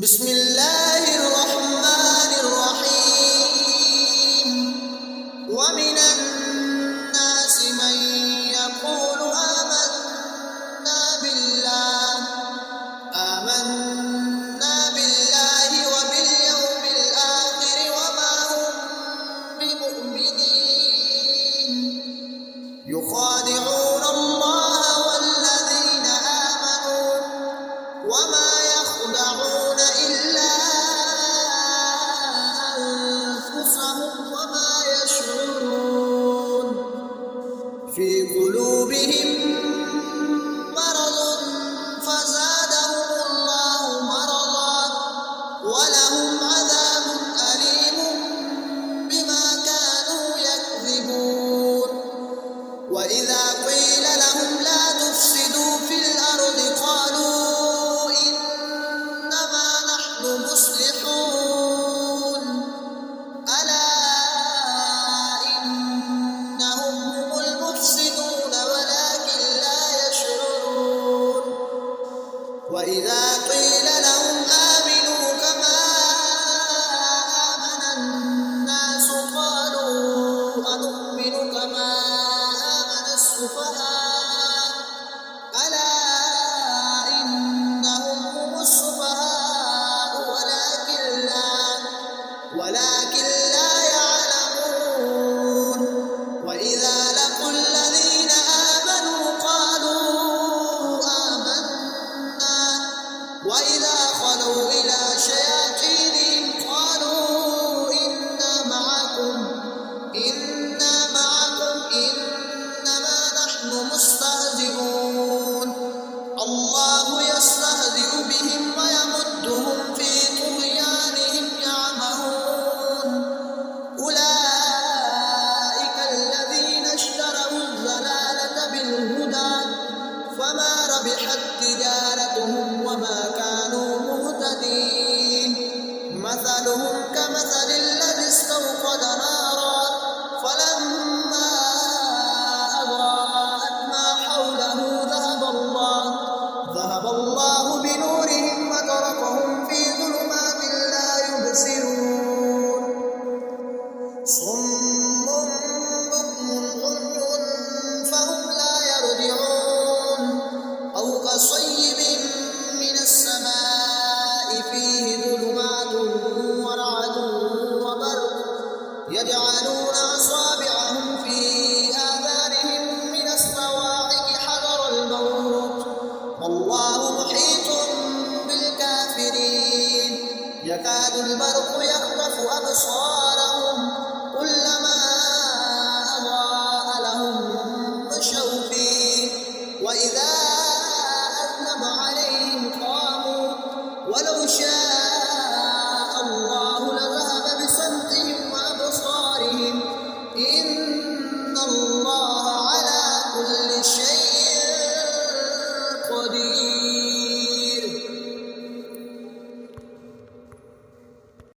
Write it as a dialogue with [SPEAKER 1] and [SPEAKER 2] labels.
[SPEAKER 1] بسم الله الرحمن الرحيم. ومن الناس من يقول آمنا بالله وباليوم الآخر وما هم بمؤمنين يخادعون الله والذين آمنوا وما يخدعون إلا أنفسهم وما يشعرون. في قلوبهم مرض فزادهم الله مرضا ولهم عذاب أليم بما كانوا يكذبون. وإذا قيل لهم لا تفسدوا في الأرض قالوا إنما نحن مصلحون ألا إنهم هم المفسدون ولكن لا يشعرون. وإذا قيل لهم آمنوا كما آمن الناس قالوا أنؤمن كما آمن السفهاء ألا إنهم هم السفهاء ولكن لا يعلمون. وإذا لقوا الذين آمنوا قالوا آمنا وإذا خلوا إلى شياطينهم قالوا إنا معكم إنما نحن مستهزئون. الله يستهزئ بهم ويمدهم في طغيانهم يعمهون. أولئك الذين اشتروا الضلالة بالهدى فما ربحت تجارتهم وما كانوا مهتدين. مثلهم كمثل الذي استوقد نارا فلما أضاءت ما حوله ذهب الله بنورهم وتركهم في ظلمات لا يبصرون. صم بكم عمي فهم لا يرجعون. أو كصيب من السماء فيه ظلمات ورعد وبرق يجعلون أصابعهم في آذانهم من الصواعق حذر الموت والله محيط بالكافرين. يكاد البرق يخطف أبصارهم